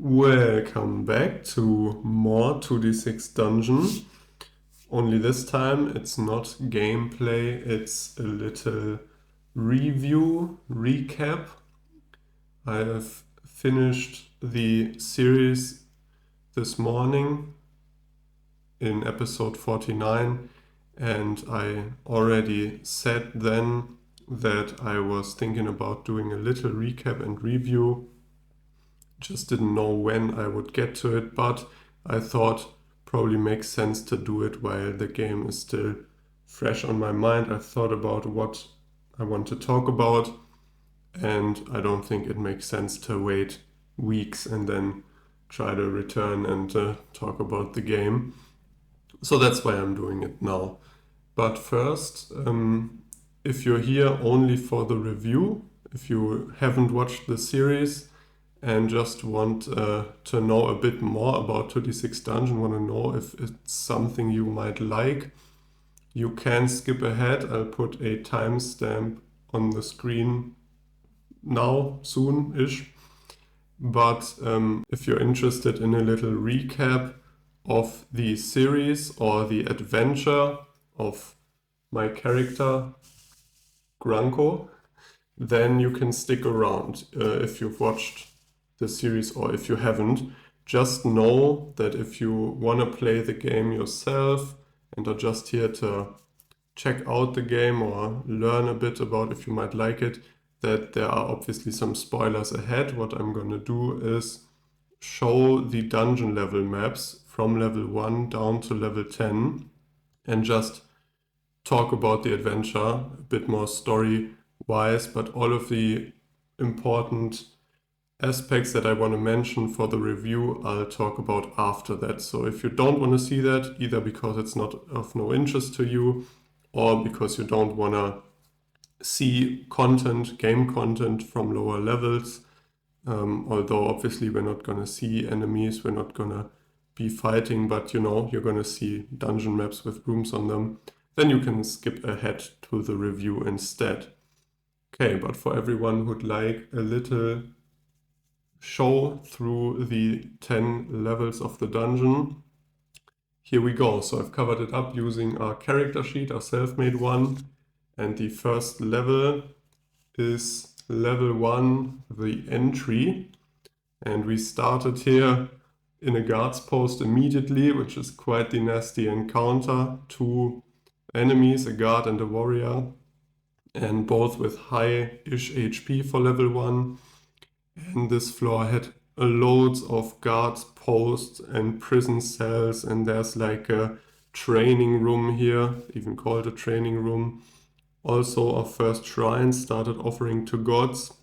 Welcome back to more 2d6 Dungeon. Only this time it's not gameplay, it's a little recap. I have finished the series this morning in episode 49, and I already said then that I was thinking about doing a little recap and review. Just didn't know when I would get to it, but I thought probably makes sense to do it while the game is still fresh on my mind. I've thought about what I want to talk about, and I don't think it makes sense to wait weeks and then try to return and talk about the game. So that's why I'm doing it now. But first, if you're here only for the review, if you haven't watched the series and just want to know a bit more about 2d6 Dungeon, want to know if it's something you might like, you can skip ahead. I'll put a timestamp on the screen now, soon-ish. But if you're interested in a little recap of the series or the adventure of my character, Grunko, then you can stick around if you've watched the series or if you haven't. Just know that if you want to play the game yourself and are just here to check out the game or learn a bit about if you might like it, that there are obviously some spoilers ahead. What I'm going to do is show the dungeon level maps from level 1 down to level 10 and just talk about the adventure a bit more story wise, but all of the important aspects that I want to mention for the review I'll talk about after that. So if you don't want to see that, either because it's not of no interest to you or because you don't want to see game content from lower levels, although obviously we're not going to see enemies, we're not going to be fighting, but you're going to see dungeon maps with rooms on them, then you can skip ahead to the review instead. Okay, but for everyone who'd like a little show through the 10 levels of the dungeon, here we go. So I've covered it up using our character sheet, our self-made one, and the first level is level 1, the entry, and we started here in a guard's post immediately, which is quite the nasty encounter. 2 enemies, a guard and a warrior, and both with high-ish HP for level 1. And this floor had loads of guards posts and prison cells, and there's like a training room here, even called a training room. Also, our first shrine started offering to gods,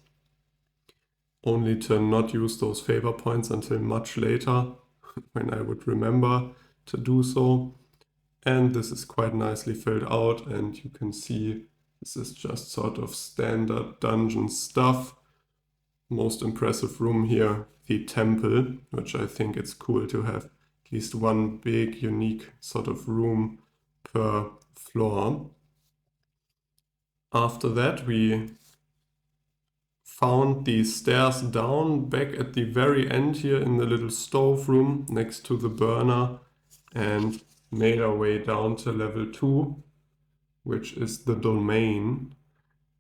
only to not use those favor points until much later, when I would remember to do so. And this is quite nicely filled out, and you can see this is just sort of standard dungeon stuff. Most impressive room here, the temple, which I think it's cool to have at least one big unique sort of room per floor. After that, we found the stairs down back at the very end here in the little stove room next to the burner, and made our way down to level 2, which is the domain.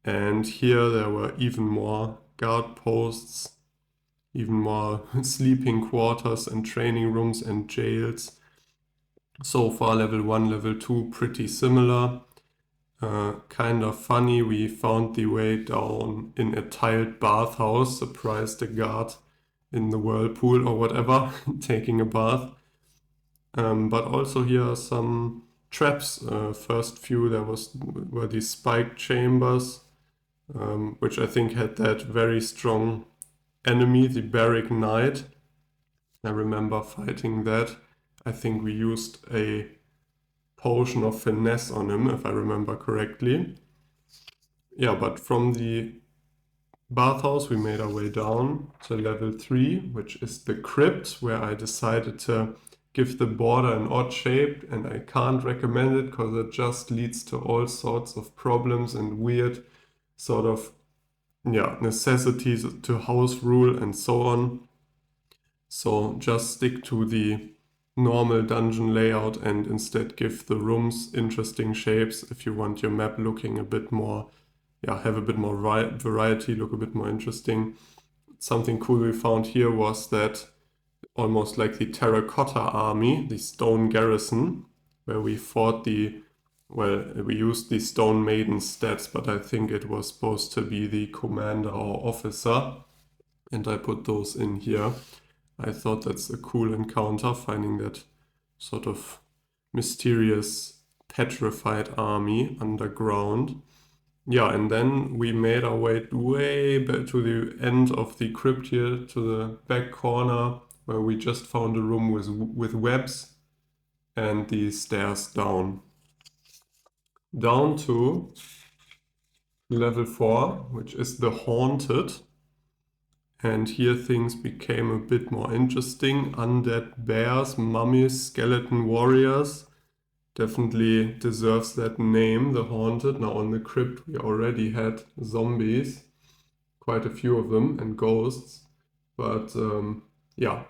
And here there were even more guard posts, even more sleeping quarters and training rooms and jails. So far level 1, level 2 pretty similar. Kind of funny, we found the way down in a tiled bathhouse, surprised a guard in the whirlpool or whatever, taking a bath. But also here are some traps. First few were these spike chambers, which I think had that very strong enemy, the Barrack Knight. I remember fighting that. I think we used a potion of finesse on him, if I remember correctly. Yeah, but from the bathhouse we made our way down to level 3, which is the crypt, where I decided to give the border an odd shape, and I can't recommend it because it just leads to all sorts of problems and weird sort of necessities to house rule and so on. So just stick to the normal dungeon layout and instead give the rooms interesting shapes if you want your map looking a bit more, have a bit more variety, look a bit more interesting. Something cool we found here was that almost like the terracotta army, the stone garrison, where we fought we used the stone maiden stats, but I think it was supposed to be the commander or officer, and I put those in here. I thought that's a cool encounter, finding that sort of mysterious petrified army underground. Yeah, and then we made our way back to the end of the crypt here, to the back corner, where we just found a room with webs and the stairs down. Down to level 4, which is the Haunted. And here things became a bit more interesting. Undead bears, mummies, skeleton warriors. Definitely deserves that name, the Haunted. Now on the crypt we already had zombies, quite a few of them, and ghosts. But yeah.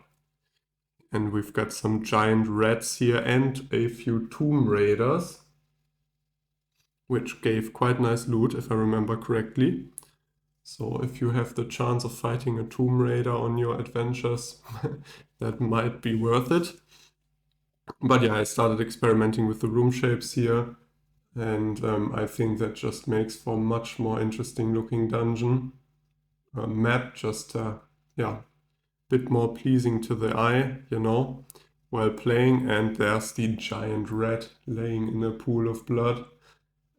And we've got some giant rats here and a few tomb raiders, which gave quite nice loot if I remember correctly. So if you have the chance of fighting a tomb raider on your adventures, that might be worth it. But yeah, I started experimenting with the room shapes here, and I think that just makes for a much more interesting looking dungeon. Map just, bit more pleasing to the eye, while playing. And there's the giant rat laying in a pool of blood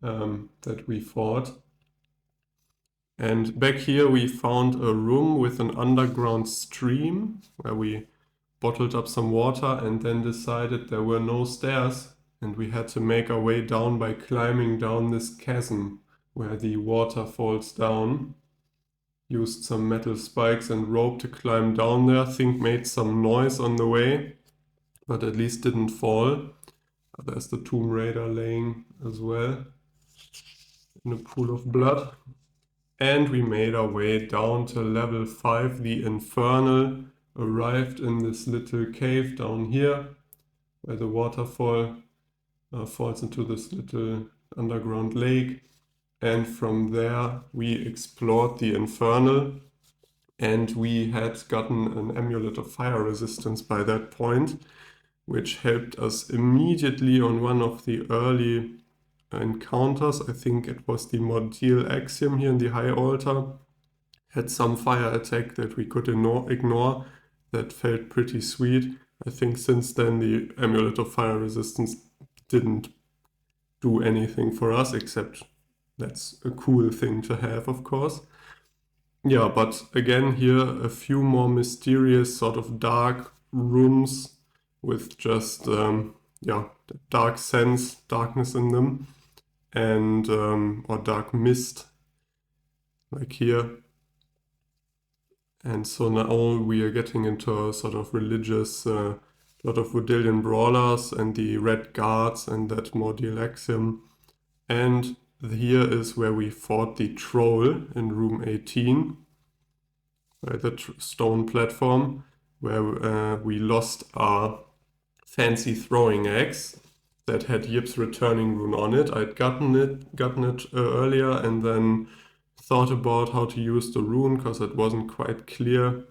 that we fought. And back here we found a room with an underground stream where we bottled up some water and then decided there were no stairs and we had to make our way down by climbing down this chasm where the water falls down. Used some metal spikes and rope to climb down there. Think made some noise on the way, but at least didn't fall. There's the Tomb Raider laying as well in a pool of blood. And we made our way down to level 5, the Infernal. Arrived in this little cave down here, where the waterfall falls into this little underground lake. And from there we explored the Infernal, and we had gotten an amulet of fire resistance by that point, which helped us immediately on one of the early encounters. I think it was the Mordial Axiom here in the High Altar. Had some fire attack that we could ignore. That felt pretty sweet. I think since then the amulet of fire resistance didn't do anything for us, except that's a cool thing to have, of course. Yeah, but again here a few more mysterious sort of dark rooms with just darkness in them, and or dark mist like here. And so now we are getting into a sort of religious, lot of Vodillian brawlers and the red guards and that Mordial Axiom. And here is where we fought the troll in room 18, by the stone platform, where we lost our fancy throwing axe that had Yip's returning rune on it. I'd gotten it earlier and then thought about how to use the rune because it wasn't quite clear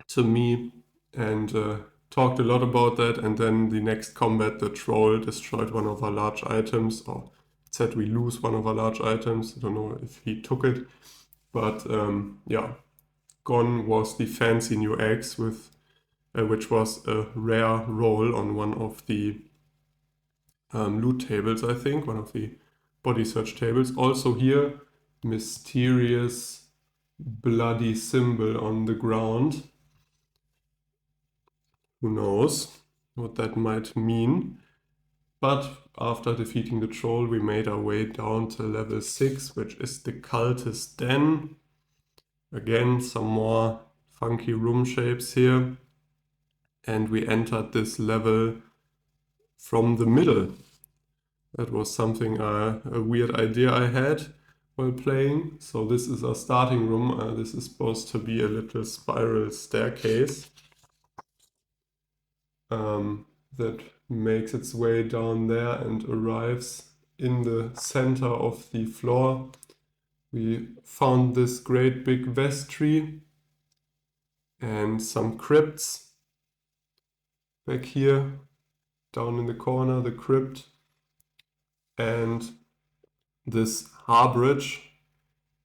to me, and talked a lot about that. And then the next combat, the troll destroyed one of our large items, or said we lose one of our large items. I don't know if he took it, but gone was the fancy new axe with which was a rare roll on one of the loot tables, I think, one of the body search tables. Also here, mysterious bloody symbol on the ground. Who knows what that might mean? But after defeating the troll, we made our way down to level 6, which is the cultist den. Again, some more funky room shapes here. And we entered this level from the middle. That was something, a weird idea I had while playing. So this is our starting room. This is supposed to be a little spiral staircase. that makes its way down there and arrives in the center of the floor. We found this great big vestry and some crypts back here, down in the corner, the crypt, and this harborage,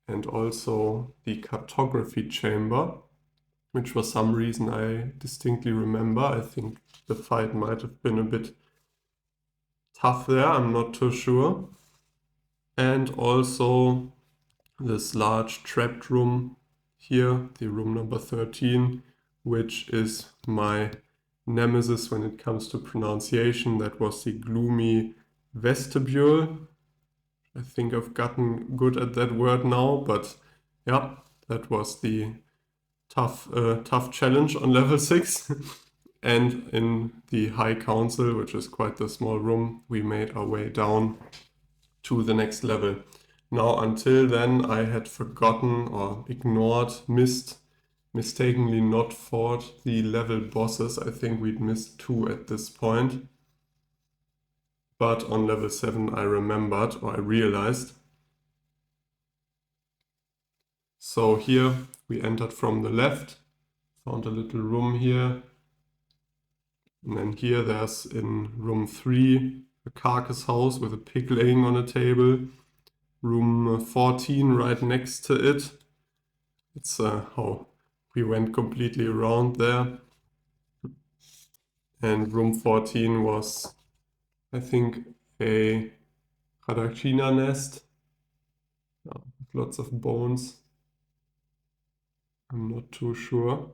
and also the cartography chamber, which for some reason I distinctly remember. I think the fight might have been a bit tough there, I'm not too sure. And also this large trapped room here, the room number 13, which is my nemesis when it comes to pronunciation. That was the gloomy vestibule. I think I've gotten good at that word now, but yeah, that was the tough challenge on level 6. And in the High Council, which is quite the small room, we made our way down to the next level. Now, until then, I had forgotten or ignored, mistakenly not fought the level bosses. I think we'd missed 2 at this point. But on level 7, I remembered, or I realized. So here we entered from the left, found a little room here. And then here there's in room 3 a carcass house with a pig laying on a table. Room 14 right next to it. It's how we went completely around there. And room 14 was, I think, a Radakina nest. Yeah, with lots of bones. I'm not too sure.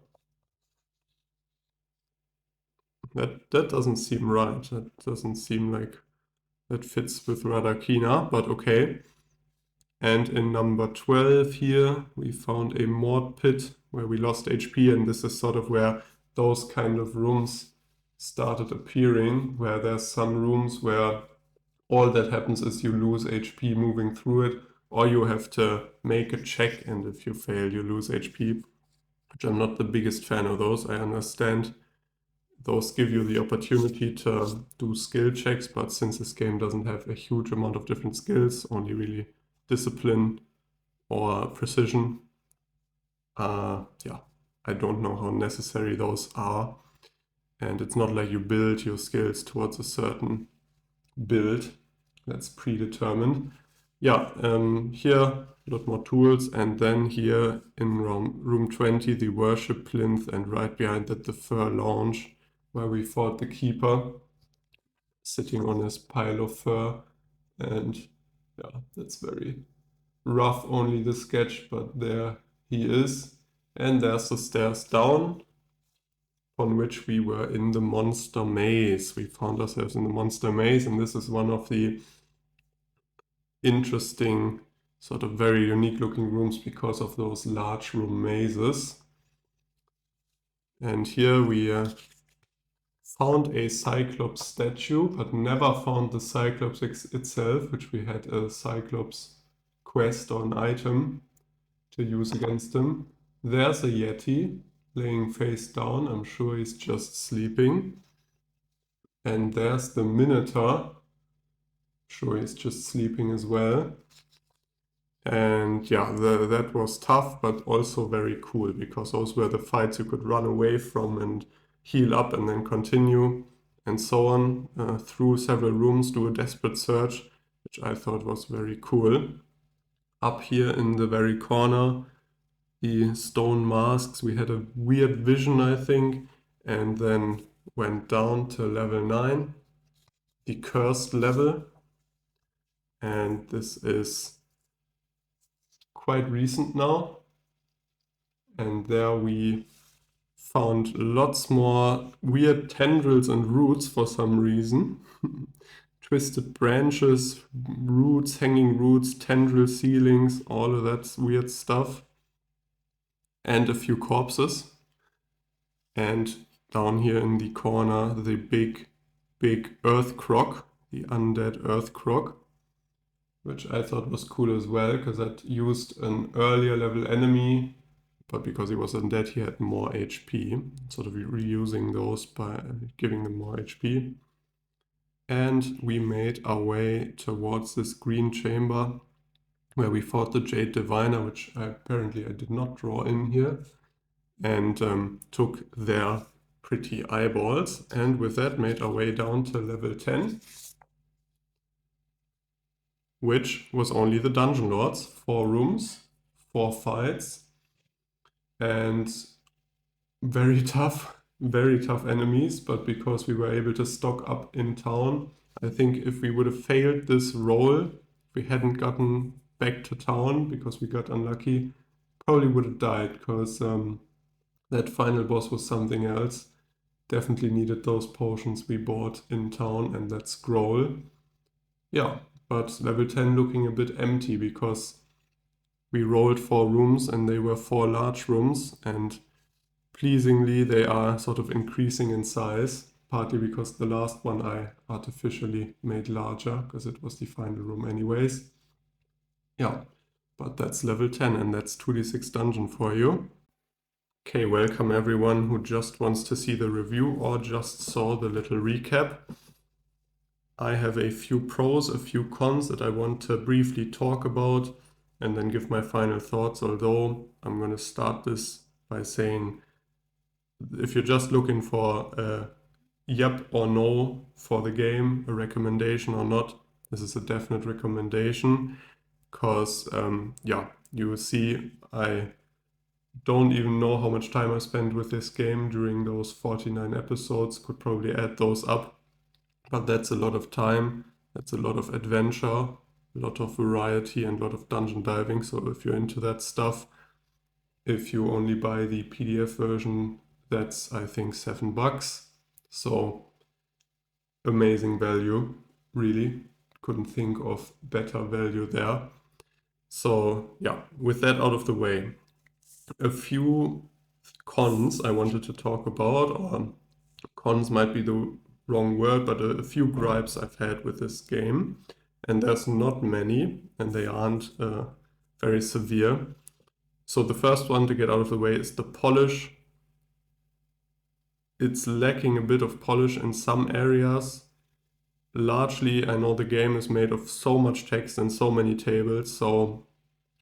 That doesn't seem right. That doesn't seem like that fits with Radakina, but okay. And in number 12 here, we found a Mord Pit where we lost HP, and this is sort of where those kind of rooms started appearing, where there's some rooms where all that happens is you lose HP moving through it, or you have to make a check, and if you fail, you lose HP, which I'm not the biggest fan of those. I understand those give you the opportunity to do skill checks, but since this game doesn't have a huge amount of different skills, only really discipline or precision, yeah, I don't know how necessary those are. And it's not like you build your skills towards a certain build that's predetermined. Yeah, here a lot more tools, and then here in room 20 the worship plinth, and right behind that the fur lounge where we fought the keeper sitting on his pile of fur. And yeah, that's very rough, only the sketch, but there he is. And there's the stairs down on which we were in the monster maze. We found ourselves in the monster maze, and this is one of the interesting, sort of very unique looking rooms because of those large room mazes. And here we found a Cyclops statue, but never found the Cyclops itself, which we had a Cyclops quest or an item to use against him. There's a Yeti laying face down. I'm sure he's just sleeping. And there's the Minotaur. Sure, he's just sleeping as well. And yeah, that was tough, but also very cool, because those were the fights you could run away from and heal up and then continue and so on through several rooms, do a desperate search, which I thought was very cool. Up here in the very corner, the stone masks, we had a weird vision, I think, and then went down to level 9, the cursed level. And this is quite recent now. And there we found lots more weird tendrils and roots for some reason. Twisted branches, roots, hanging roots, tendril ceilings, all of that weird stuff. And a few corpses. And down here in the corner, the big earth croc, the undead earth croc, which I thought was cool as well, because that used an earlier level enemy, but because he was undead, he had more HP, sort of reusing those by giving them more HP. And we made our way towards this green chamber where we fought the Jade Diviner, which apparently I did not draw in here, and took their pretty eyeballs. And with that made our way down to level 10, which was only the Dungeon Lords. 4 rooms, 4 fights, and very tough enemies, but because we were able to stock up in town, I think if we would have failed this roll, if we hadn't gotten back to town because we got unlucky, probably would have died, because that final boss was something else. Definitely needed those potions we bought in town and that scroll. Yeah, but level 10 looking a bit empty because we rolled 4 rooms and they were 4 large rooms, and pleasingly, they are sort of increasing in size, partly because the last one I artificially made larger, because it was the final room anyways. Yeah, but that's level 10, and that's 2d6 dungeon for you. Okay, welcome everyone who just wants to see the review or just saw the little recap. I have a few pros, a few cons that I want to briefly talk about, and then give my final thoughts, although I'm going to start this by saying, if you're just looking for a yep or no for the game, a recommendation or not, this is a definite recommendation, because yeah, you see I don't even know how much time I spent with this game during those 49 episodes, could probably add those up, but that's a lot of time, that's a lot of adventure, a lot of variety and a lot of dungeon diving. So if you're into that stuff, if you only buy the PDF version, that's I think $7. So amazing value, really. Couldn't think of better value there. So yeah, with that out of the way, a few cons I wanted to talk about, or cons might be the wrong word, but a few gripes I've had with this game. And there's not many, and they aren't very severe. So the first one to get out of the way is the polish. It's lacking a bit of polish in some areas. Largely, I know the game is made of so much text and so many tables, so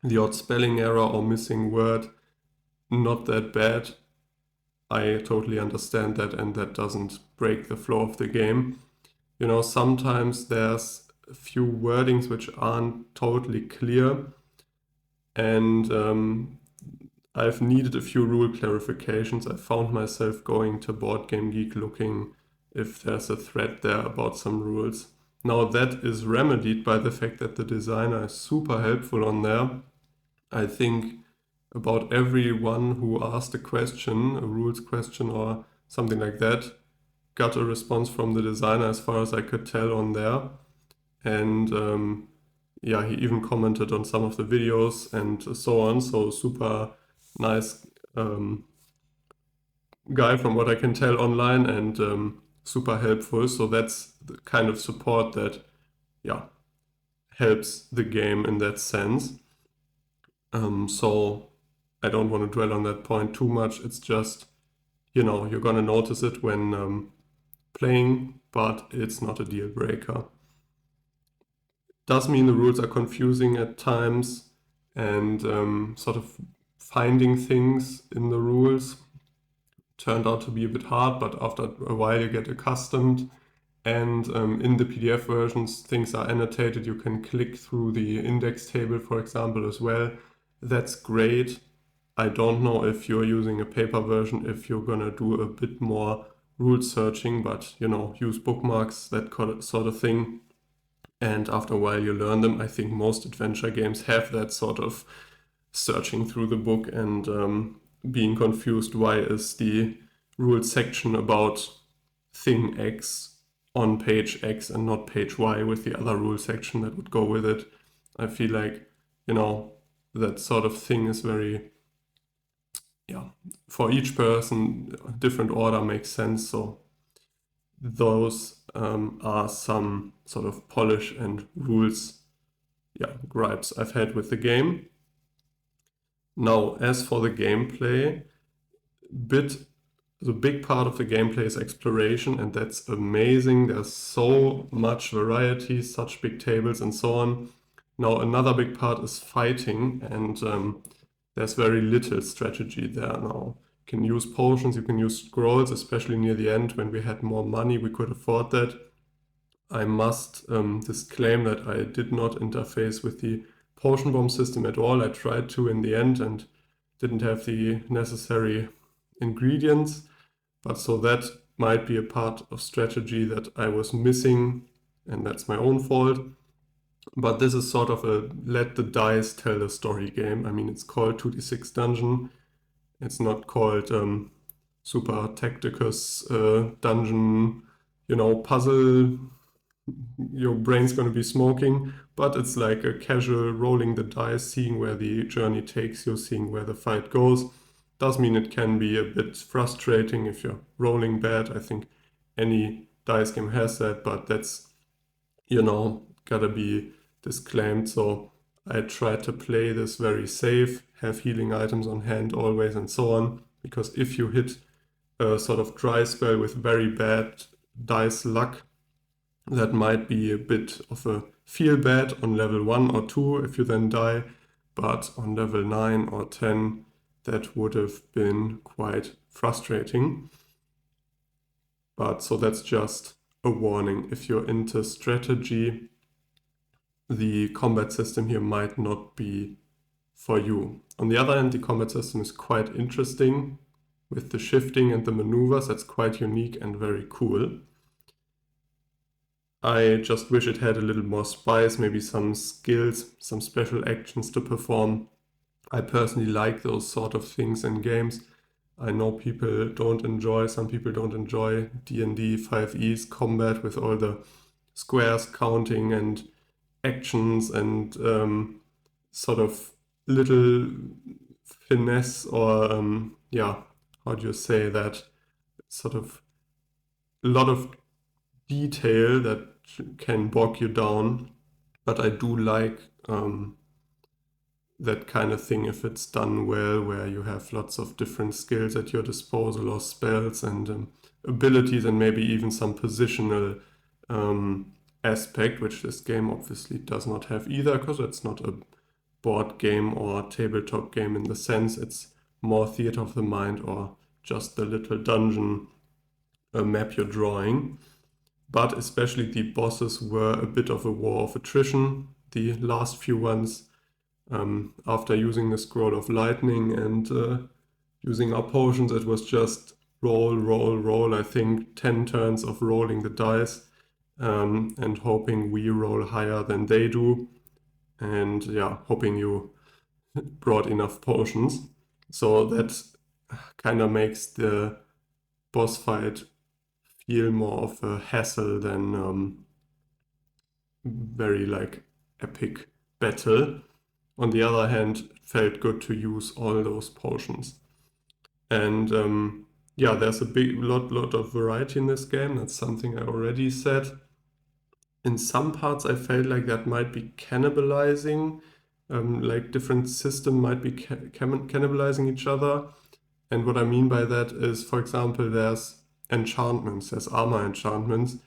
the odd spelling error or missing word, not that bad. I totally understand that, and that doesn't break the flow of the game. You know, sometimes there's a few wordings which aren't totally clear, and I've needed a few rule clarifications. I found myself going to Board Game Geek looking if there's a thread there about some rules. Now that is remedied by the fact that the designer is super helpful on there. I think about everyone who asked a question, a rules question or something like that, got a response from the designer as far as I could tell on there. And yeah, he even commented on some of the videos and so on. So super nice guy from what I can tell online, and super helpful. So that's the kind of support that, yeah, helps the game in that sense. So I don't want to dwell on that point too much. It's just, you know, you're gonna notice it when playing, but it's not a deal breaker. Does mean the rules are confusing at times, and sort of finding things in the rules turned out to be a bit hard, but after a while you get accustomed. And in the PDF versions, things are annotated. You can click through the index table, for example, as well. That's great. I don't know if you're using a paper version, if you're gonna do a bit more rule searching, but you know, use bookmarks, that sort of thing. And after a while you learn them. I think most adventure games have that sort of searching through the book and being confused. Why is the rule section about thing X on page X and not page Y with the other rule section that would go with it? I feel like, you know, that sort of thing is very, yeah, for each person, a different order makes sense. So those are some sort of polish and rules, yeah, gripes I've had with the game. Now, as for the gameplay, the big part of the gameplay is exploration, and that's amazing. There's so much variety, such big tables, and so on. Now, another big part is fighting, and there's very little strategy there now. You can use potions, you can use scrolls, especially near the end when we had more money, we could afford that. I must disclaim that I did not interface with the potion bomb system at all. I tried to in the end and didn't have the necessary ingredients. But so that might be a part of strategy that I was missing, and that's my own fault. But this is sort of a let the dice tell the story game. I mean, it's called 2d6 Dungeon. It's not called Super Tacticus Dungeon, puzzle. Your brain's going to be smoking, but it's like a casual rolling the dice, seeing where the journey takes you, seeing where the fight goes. Does mean it can be a bit frustrating if you're rolling bad. I think any dice game has that, but that's, gotta be disclaimed. So I try to play this very safe, have healing items on hand always, and so on, because if you hit a sort of dry spell with very bad dice luck, that might be a bit of a feel bad on level 1 or 2 if you then die, but on level 9 or 10, that would have been quite frustrating. But so that's just a warning. If you're into strategy, the combat system here might not be for you. On the other hand, the combat system is quite interesting with the shifting and the maneuvers. That's quite unique and very cool. I just wish it had a little more spice, maybe some skills, some special actions to perform. I personally like those sort of things in games. I know some people don't enjoy D&D 5e's combat with all the squares counting and actions and sort of little finesse or, how do you say that? Sort of a lot of detail that can bog you down, but I do like that kind of thing if it's done well, where you have lots of different skills at your disposal or spells and abilities and maybe even some positional aspect, which this game obviously does not have either, because it's not a board game or tabletop game in the sense. It's more theater of the mind or just the little dungeon map you're drawing. But especially the bosses were a bit of a war of attrition, the last few ones. After using the Scroll of Lightning and using our potions, it was just roll, roll, roll. I think 10 turns of rolling the dice and hoping we roll higher than they do. And hoping you brought enough potions. So that kind of makes the boss fight feel more of a hassle than very like epic battle. On the other hand, it felt good to use all those potions. And there's a lot of variety in this game. That's something I already said. In some parts, I felt like that might be cannibalizing, like different system might be cannibalizing each other. And what I mean by that is, for example, there's enchantments, there's armor enchantments.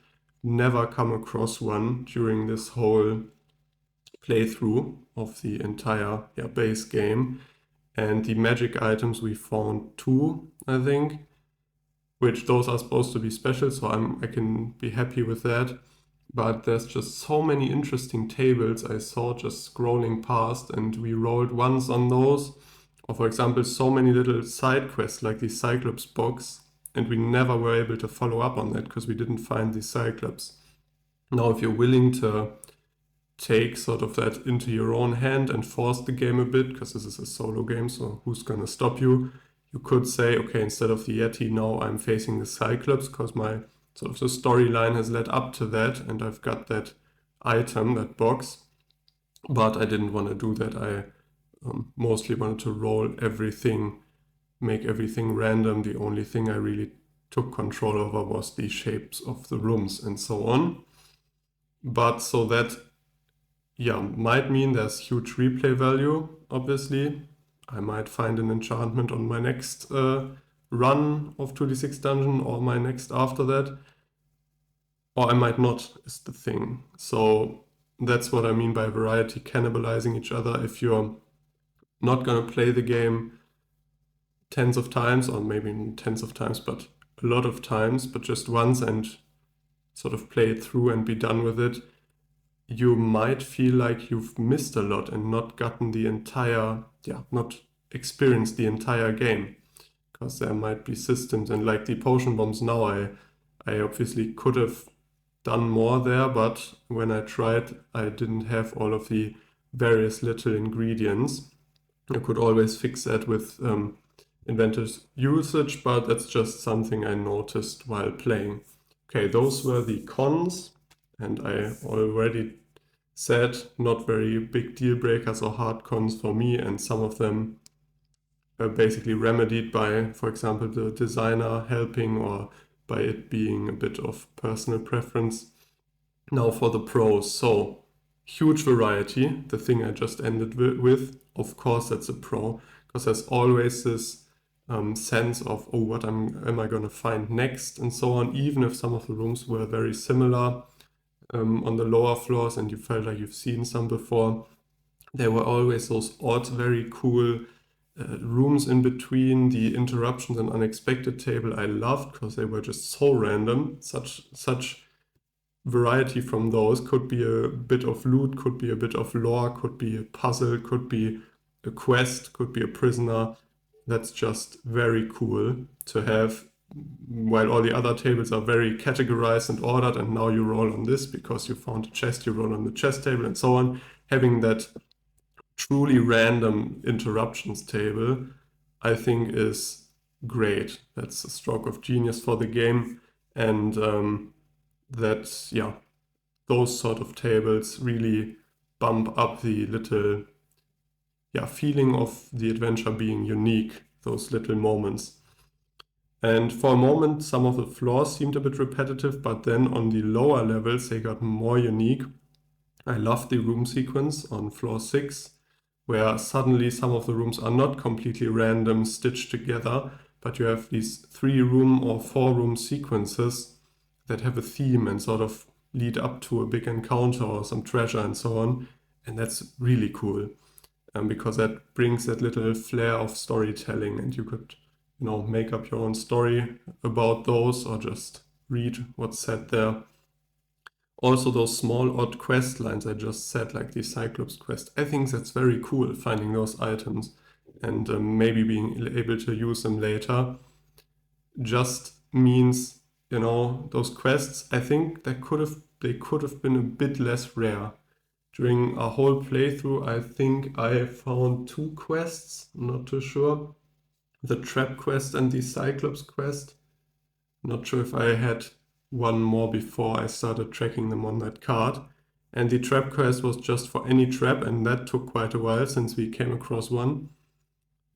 Never come across one during this whole playthrough of the entire base game. And the magic items we found 2, I think, which those are supposed to be special, so I can be happy with that. But there's just so many interesting tables I saw just scrolling past, and we rolled once on those. Or for example, so many little side quests like the Cyclops box, and we never were able to follow up on that because we didn't find the Cyclops. Now, if you're willing to take sort of that into your own hand and force the game a bit, because this is a solo game, so who's gonna stop you? You could say, okay, instead of the Yeti, now I'm facing the Cyclops, because my sort of the storyline has led up to that, and I've got that item, that box. But I didn't want to do that. I mostly wanted to roll everything, make everything random. The only thing I really took control over was the shapes of the rooms and so on. But so that, might mean there's huge replay value, obviously. I might find an enchantment on my next run of 2d6 dungeon or my next after that, or I might not, is the thing. So that's what I mean by variety cannibalizing each other. If you're not going to play the game tens of times, or maybe not tens of times, but a lot of times, but just once and sort of play it through and be done with it, you might feel like you've missed a lot and not gotten the entire, not experienced the entire game. Because there might be systems, and like the potion bombs now, I obviously could have done more there, but when I tried, I didn't have all of the various little ingredients. I could always fix that with inventor's usage, but that's just something I noticed while playing. Okay, those were the cons, and I already said not very big deal breakers or hard cons for me, and some of them are basically remedied by, for example, the designer helping or by it being a bit of personal preference. Now for the pros. So huge variety, the thing I just ended with. Of course, that's a pro, because there's always this sense of, oh, what am I going to find next, and so on. Even if some of the rooms were very similar on the lower floors and you felt like you've seen some before, there were always those odd, very cool rooms in between. The interruptions and unexpected table I loved because they were just so random. Such variety from those. Could be a bit of loot, could be a bit of lore, could be a puzzle, could be a quest, could be a prisoner. That's just very cool to have, while all the other tables are very categorized and ordered, and now you roll on this because you found a chest, you roll on the chest table and so on. Having that truly random interruptions table, I think is great. That's a stroke of genius for the game, and those sort of tables really bump up the little feeling of the adventure being unique, those little moments. And for a moment, some of the floors seemed a bit repetitive, but then on the lower levels, they got more unique. I loved the room sequence on floor 6, where suddenly some of the rooms are not completely random stitched together, but you have these 3-room or 4-room sequences that have a theme and sort of lead up to a big encounter or some treasure and so on. And that's really cool, because that brings that little flair of storytelling, and you could, make up your own story about those or just read what's said there. Also, those small odd quest lines I just said, like the Cyclops quest, I think that's very cool, finding those items and maybe being able to use them later. Just means, those quests, I think they could have been a bit less rare. During a whole playthrough, I think I found 2 quests, I'm not too sure. The Trap quest and the Cyclops quest. Not sure if I had one more before I started tracking them on that card. And the Trap quest was just for any trap, and that took quite a while since we came across one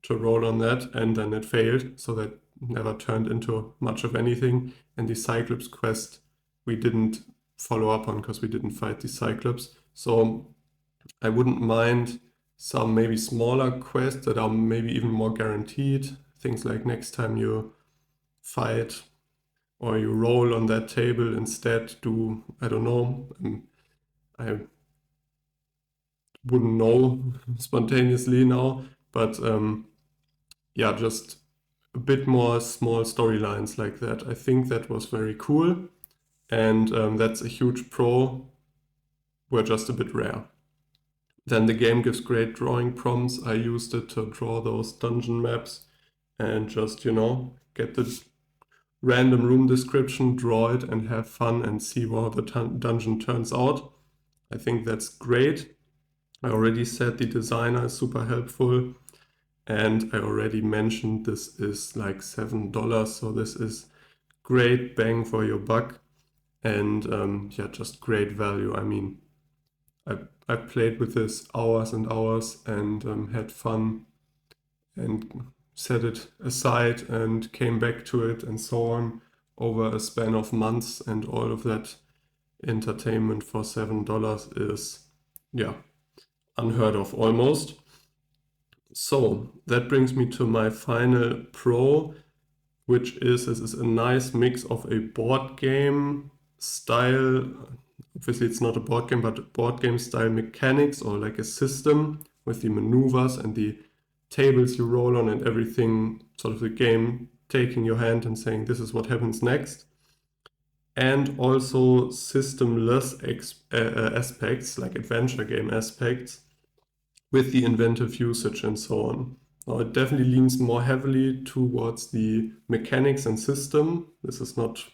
to roll on that, and then it failed, so that never turned into much of anything. And the Cyclops quest we didn't follow up on because we didn't fight the Cyclops. So I wouldn't mind some maybe smaller quests that are maybe even more guaranteed. Things like next time you fight or you roll on that table instead, do, I don't know, I wouldn't know spontaneously now, but just a bit more small storylines like that. I think that was very cool, and that's a huge pro. We're just a bit rare. Then the game gives great drawing prompts. I used it to draw those dungeon maps and just, get the random room description, draw it and have fun and see how the dungeon turns out. I think that's great. I already said the designer is super helpful, and I already mentioned this is like $7, so this is great bang for your buck, and just great value. I mean, I played with this hours and hours and had fun and set it aside and came back to it and so on over a span of months, and all of that entertainment for $7 is unheard of almost. So that brings me to my final pro, which is this is a nice mix of a board game style. Obviously, it's not a board game, but board game style mechanics, or like a system with the maneuvers and the tables you roll on and everything, sort of the game taking your hand and saying this is what happens next. And also systemless aspects, like adventure game aspects, with the inventive usage and so on. Now, it definitely leans more heavily towards the mechanics and system. This is not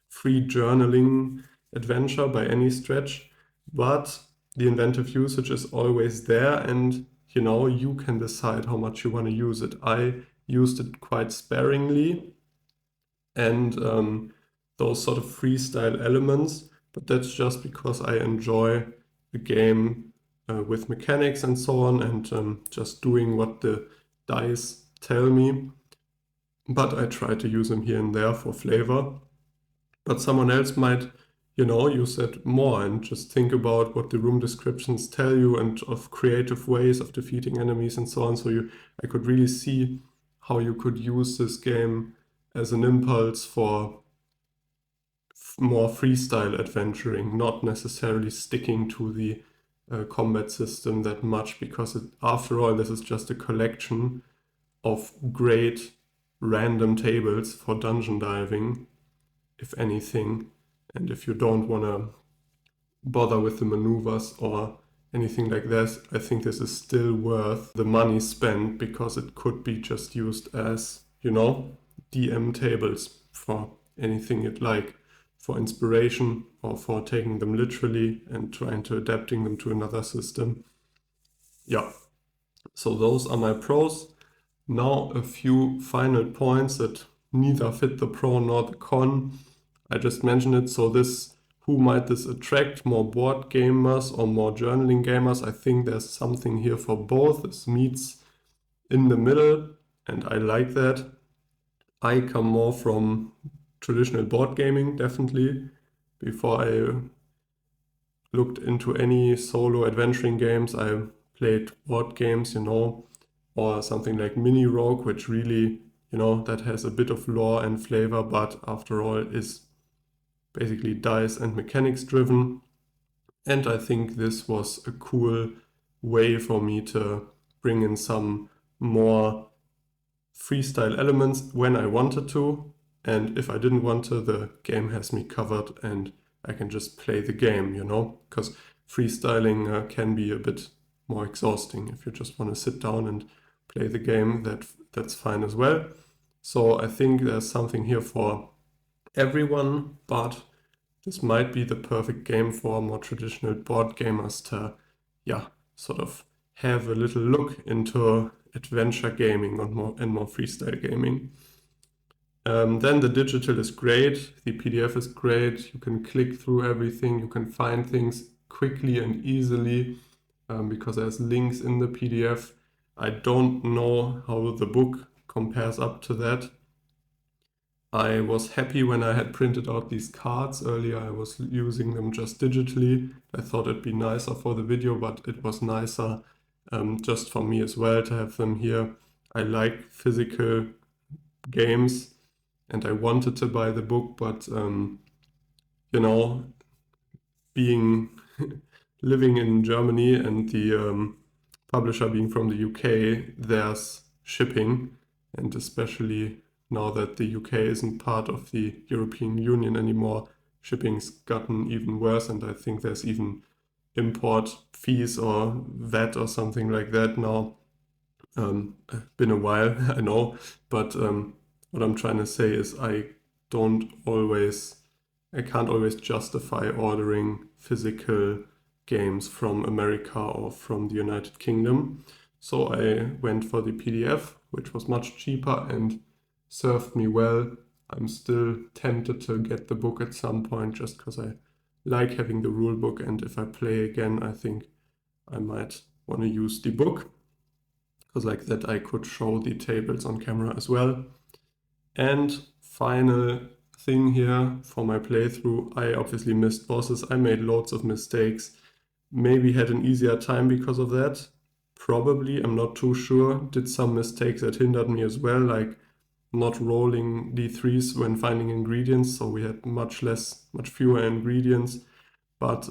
free journaling adventure by any stretch, but the inventive usage is always there, and you can decide how much you want to use it. I used it quite sparingly, and those sort of freestyle elements, but that's just because I enjoy the game with mechanics and so on, and just doing what the dice tell me. But I try to use them here and there for flavor. But someone else might, use that more and just think about what the room descriptions tell you and of creative ways of defeating enemies and so on. So I could really see how you could use this game as an impulse for more freestyle adventuring, not necessarily sticking to the combat system that much, because after all, this is just a collection of great random tables for dungeon diving, if anything. And if you don't want to bother with the maneuvers or anything like this, I think this is still worth the money spent, because it could be just used as, DM tables for anything you'd like, for inspiration or for taking them literally and trying to adapting them to another system. Yeah, so those are my pros. Now a few final points that neither fit the pro nor the con. I just mentioned it, so who might this attract? More board gamers or more journaling gamers? I think there's something here for both. This meets in the middle, and I like that. I come more from traditional board gaming, definitely. Before I looked into any solo adventuring games, I played board games, or something like Mini Rogue, which really, that has a bit of lore and flavor, but after all is basically dice and mechanics driven. And I think this was a cool way for me to bring in some more freestyle elements when I wanted to. And if I didn't want to, the game has me covered and I can just play the game, because freestyling can be a bit more exhausting. If you just want to sit down and play the game, that's fine as well. So I think there's something here for everyone, but this might be the perfect game for more traditional board gamers to, sort of have a little look into adventure gaming and more freestyle gaming. Then the digital is great, the PDF is great, you can click through everything, you can find things quickly and easily, because there's links in the PDF. I don't know how the book compares up to that. I was happy when I had printed out these cards earlier. I was using them just digitally. I thought it'd be nicer for the video, but it was nicer just for me as well to have them here. I like physical games and I wanted to buy the book, but being living in Germany and the publisher being from the UK, there's shipping, and especially now that the UK isn't part of the European Union anymore, shipping's gotten even worse, and I think there's even import fees or VAT or something like that now. Been a while, I know, but what I'm trying to say is I can't always justify ordering physical games from America or from the United Kingdom. So I went for the PDF, which was much cheaper and served me well. I'm still tempted to get the book at some point just because I like having the rule book, and if I play again, I think I might want to use the book, because like that I could show the tables on camera as well. And final thing here for my playthrough, I obviously missed bosses. I made loads of mistakes, maybe had an easier time because of that. probably, I'm not too sure, did some mistakes that hindered me as well, like not rolling D3s when finding ingredients, so we had much fewer ingredients. But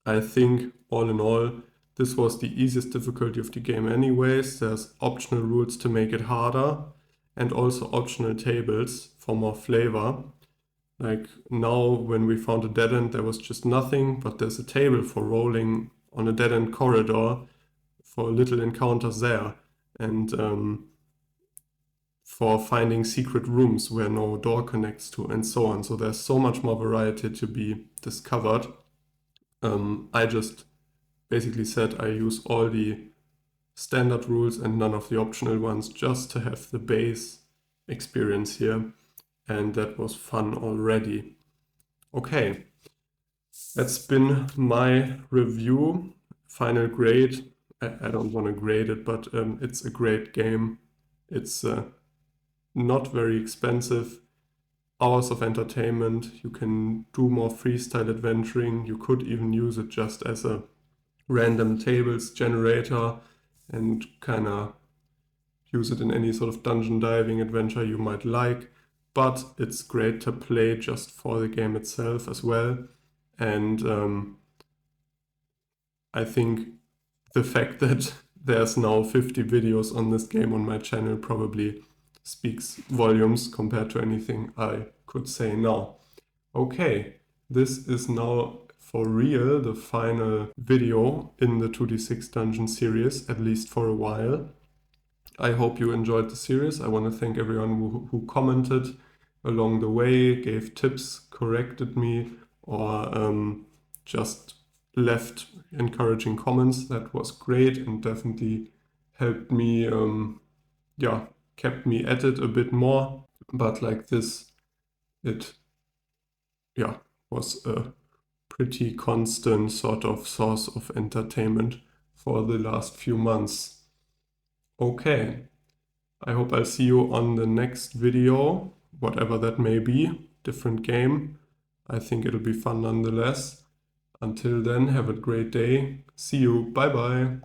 I think all in all, this was the easiest difficulty of the game anyways. There's optional rules to make it harder and also optional tables for more flavor. Like now when we found a dead end, there was just nothing, but there's a table for rolling on a dead end corridor for little encounters there. And for finding secret rooms where no door connects to, and so on. So there's so much more variety to be discovered. I just basically said I use all the standard rules and none of the optional ones just to have the base experience here, and that was fun already. Okay, that's been my review. Final grade, I don't want to grade it, but it's a great game. It's not very expensive, hours of entertainment. You can do more freestyle adventuring. You could even use it just as a random tables generator and kind of use it in any sort of dungeon diving adventure you might like. But it's great to play just for the game itself as well. And I think the fact that there's now 50 videos on this game on my channel probably speaks volumes compared to anything I could say now. Okay, this is now for real the final video in the 2d6 dungeon series, at least for a while. I hope you enjoyed the series. I want to thank everyone who commented along the way, gave tips, corrected me, or just left encouraging comments. That was great and definitely helped me, kept me at it a bit more. But like this, it, was a pretty constant sort of source of entertainment for the last few months. Okay, I hope I'll see you on the next video, whatever that may be, different game. I think it'll be fun nonetheless. Until then, have a great day. See you. Bye bye.